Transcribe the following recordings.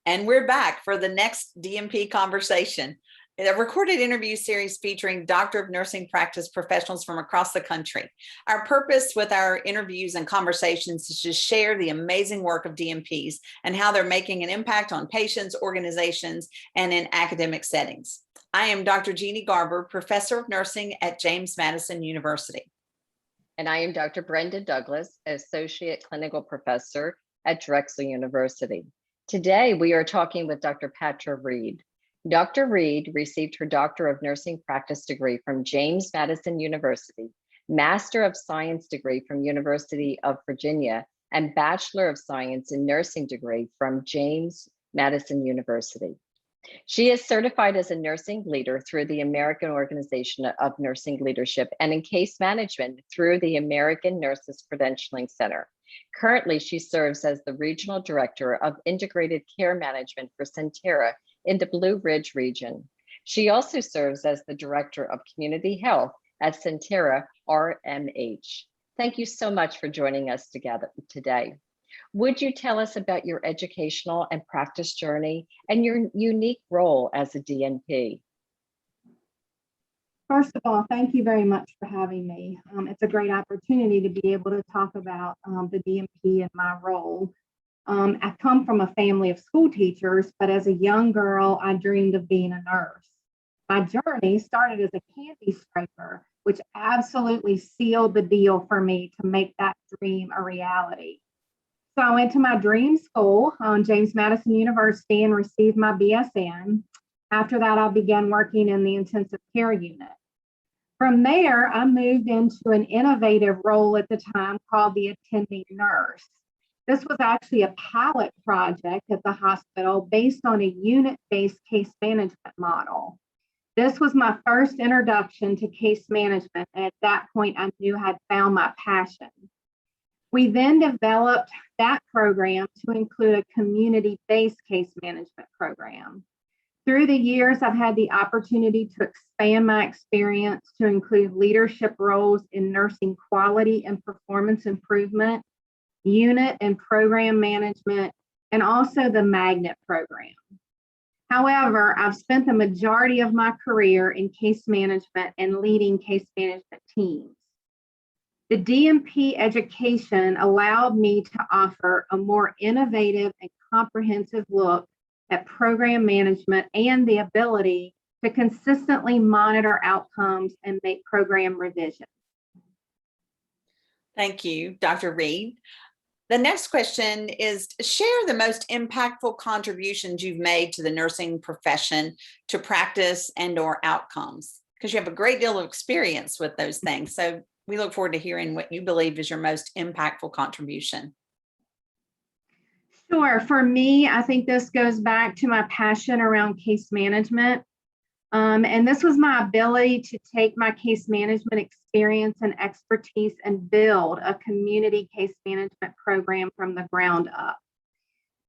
And we're back for the next DNP conversation, a recorded interview series featuring Doctor of Nursing Practice professionals from across the country. Our purpose with our interviews and conversations is to share the amazing work of DNPs and how they're making an impact on patients, organizations, and in academic settings. I am Dr. Jeannie Garber, Professor of Nursing at James Madison University. And I am Dr. Brenda Douglas, Associate Clinical Professor at Drexel University. Today, we are talking with Dr. Patra Reed. Dr. Reed received her Doctor of Nursing Practice degree from James Madison University, Master of Science degree from University of Virginia, and Bachelor of Science in Nursing degree from James Madison University. She is certified as a nursing leader through the American Organization of Nursing Leadership and in case management through the American Nurses Credentialing Center. Currently, she serves as the Regional Director of Integrated Care Management for Sentara in the Blue Ridge region. She also serves as the Director of Community Health at Sentara RMH. Thank you so much for joining us together today. Would you tell us about your educational and practice journey and your unique role as a DNP? First of all, thank you very much for having me. It's a great opportunity to be able to talk about the DNP and my role. I come from a family of school teachers, but as a young girl, I dreamed of being a nurse. My journey started as a candy scraper, which absolutely sealed the deal for me to make that dream a reality. So I went to my dream school, James Madison University, and received my BSN. After that, I began working in the intensive care unit. From there, I moved into an innovative role at the time called the attending nurse. This was actually a pilot project at the hospital based on a unit-based case management model. This was my first introduction to case management, and at that point, I knew I'd found my passion. We then developed that program to include a community-based case management program. Through the years, I've had the opportunity to expand my experience to include leadership roles in nursing quality and performance improvement, unit and program management, and also the magnet program. However, I've spent the majority of my career in case management and leading case management teams. The DNP education allowed me to offer a more innovative and comprehensive look at program management and the ability to consistently monitor outcomes and make program revisions. Thank you, Dr. Reed. The next question is, share the most impactful contributions you've made to the nursing profession, to practice and/or outcomes, because you have a great deal of experience with those things. So we look forward to hearing what you believe is your most impactful contribution. Sure. For me, I think this goes back to my passion around case management. And this was my ability to take my case management experience and expertise and build a community case management program from the ground up.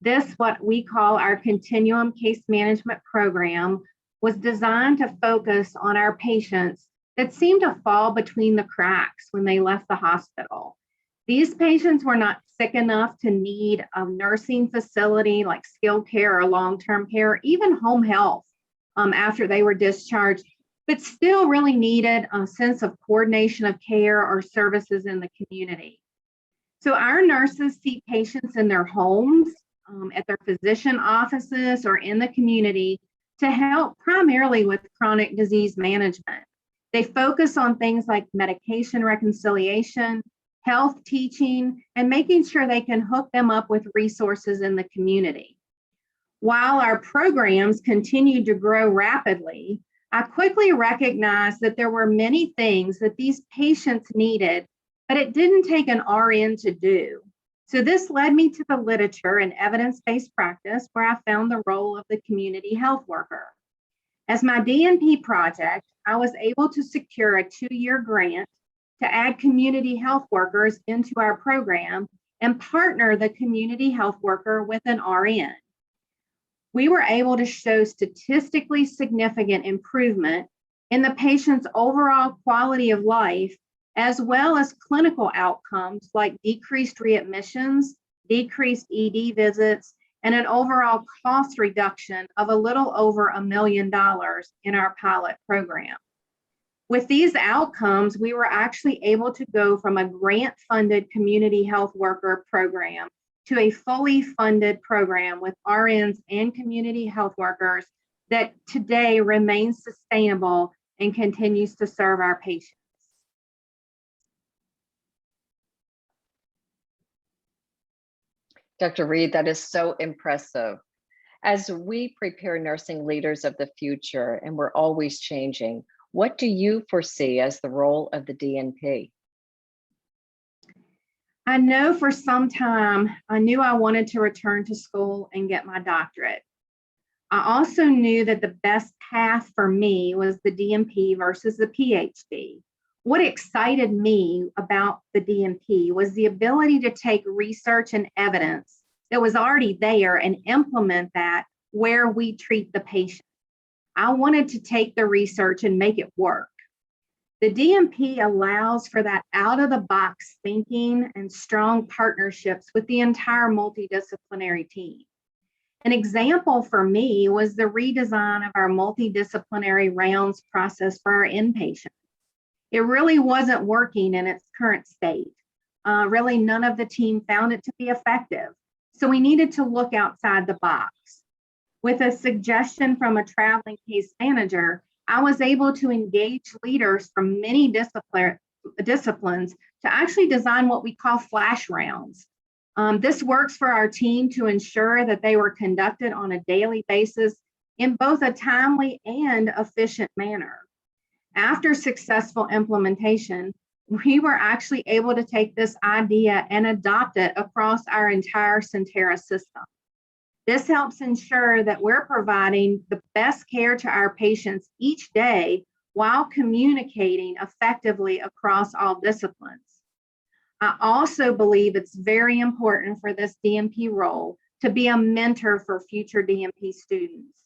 This, what we call our continuum case management program, was designed to focus on our patients that seemed to fall between the cracks when they left the hospital. These patients were not sick enough to need a nursing facility like skilled care or long-term care, even home health after they were discharged, but still really needed a sense of coordination of care or services in the community. So our nurses see patients in their homes, at their physician offices, or in the community to help primarily with chronic disease management. They focus on things like medication reconciliation, health teaching, and making sure they can hook them up with resources in the community. While our programs continued to grow rapidly, I quickly recognized that there were many things that these patients needed, but it didn't take an RN to do. So this led me to the literature and evidence-based practice, where I found the role of the community health worker. As my DNP project, I was able to secure a 2-year grant to add community health workers into our program and partner the community health worker with an RN. We were able to show statistically significant improvement in the patient's overall quality of life, as well as clinical outcomes like decreased readmissions, decreased ED visits, and an overall cost reduction of a little over $1 million in our pilot program. With these outcomes, we were actually able to go from a grant-funded community health worker program to a fully funded program with RNs and community health workers that today remains sustainable and continues to serve our patients. Dr. Reed, that is so impressive. As we prepare nursing leaders of the future, and we're always changing, what do you foresee as the role of the DNP? I know for some time, I knew I wanted to return to school and get my doctorate. I also knew that the best path for me was the DNP versus the PhD. What excited me about the DNP was the ability to take research and evidence that was already there and implement that where we treat the patient. I wanted to take the research and make it work. The DNP allows for that out-of-the-box thinking and strong partnerships with the entire multidisciplinary team. An example for me was the redesign of our multidisciplinary rounds process for our inpatients. It really wasn't working in its current state. Really, none of the team found it to be effective. So we needed to look outside the box. With a suggestion from a traveling case manager, I was able to engage leaders from many disciplines to actually design what we call flash rounds. This works for our team to ensure that they were conducted on a daily basis in both a timely and efficient manner. After successful implementation, we were actually able to take this idea and adopt it across our entire Sentara system. This helps ensure that we're providing the best care to our patients each day while communicating effectively across all disciplines. I also believe it's very important for this DNP role to be a mentor for future DNP students.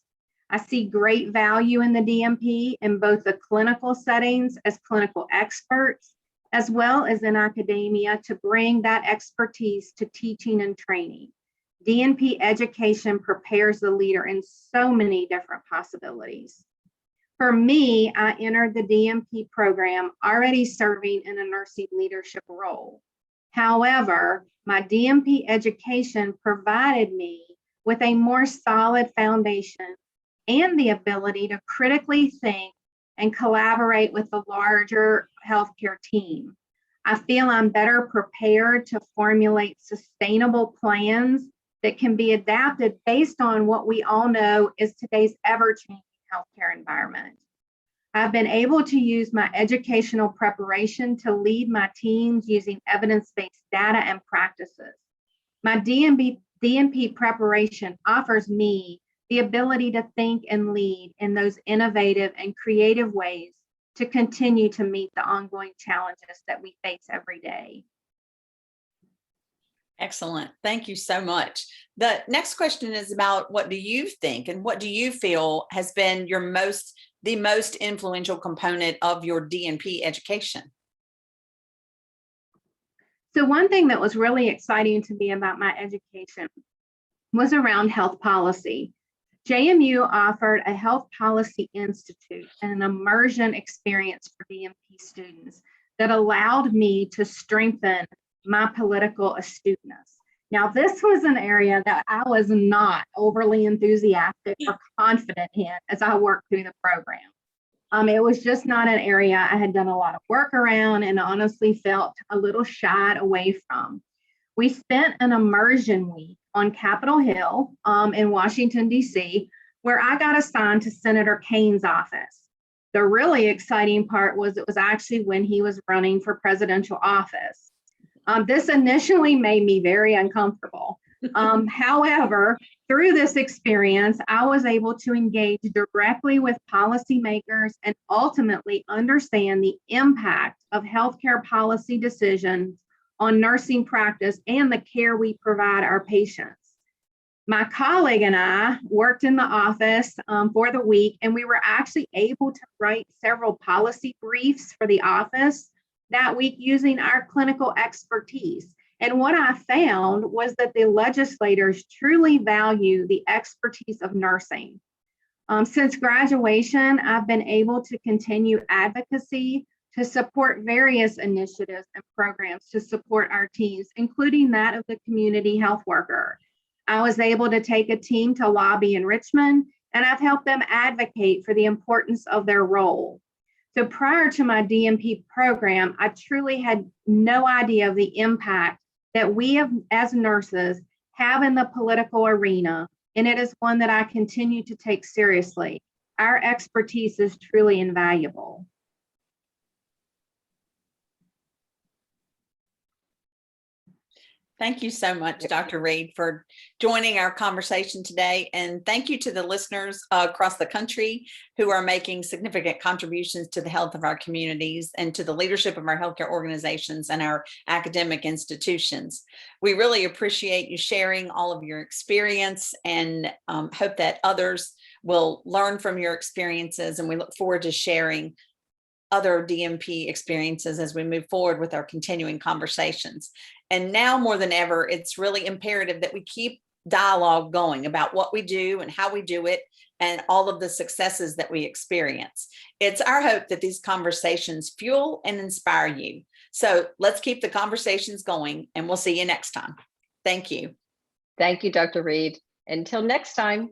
I see great value in the DNP in both the clinical settings as clinical experts, as well as in academia to bring that expertise to teaching and training. DNP education prepares the leader in so many different possibilities. For me, I entered the DNP program already serving in a nursing leadership role. However, my DNP education provided me with a more solid foundation and the ability to critically think and collaborate with the larger healthcare team. I feel I'm better prepared to formulate sustainable plans that can be adapted based on what we all know is today's ever-changing healthcare environment. I've been able to use my educational preparation to lead my teams using evidence-based data and practices. My DNP preparation offers me the ability to think and lead in those innovative and creative ways to continue to meet the ongoing challenges that we face every day. Excellent. Thank you so much. The next question is about what do you think and what do you feel has been the most influential component of your DNP education? So one thing that was really exciting to me about my education was around health policy. JMU offered a Health Policy Institute and an immersion experience for DNP students that allowed me to strengthen my political astuteness. Now, this was an area that I was not overly enthusiastic or confident in as I worked through the program. It was just not an area I had done a lot of work around and honestly felt a little shied away from. We spent an immersion week on Capitol Hill in Washington, D.C., where I got assigned to Senator Kane's office. The really exciting part was it was actually when he was running for presidential office. This initially made me very uncomfortable. However, through this experience, I was able to engage directly with policymakers and ultimately understand the impact of healthcare policy decisions on nursing practice and the care we provide our patients. My colleague and I worked in the office for the week, and we were actually able to write several policy briefs for the office that week using our clinical expertise. And what I found was that the legislators truly value the expertise of nursing. Since graduation, I've been able to continue advocacy to support various initiatives and programs to support our teams, including that of the community health worker. I was able to take a team to lobby in Richmond, and I've helped them advocate for the importance of their role. So prior to my DNP program, I truly had no idea of the impact that we have, as nurses, have in the political arena, and it is one that I continue to take seriously. Our expertise is truly invaluable. Thank you so much, Dr. Reed, for joining our conversation today. And thank you to the listeners across the country who are making significant contributions to the health of our communities and to the leadership of our healthcare organizations and our academic institutions. We really appreciate you sharing all of your experience and hope that others will learn from your experiences. And we look forward to sharing other DNP experiences as we move forward with our continuing conversations. And now more than ever, it's really imperative that we keep dialogue going about what we do and how we do it and all of the successes that we experience. It's our hope that these conversations fuel and inspire you. So let's keep the conversations going, and we'll see you next time. Thank you. Thank you, Dr. Reed. Until next time.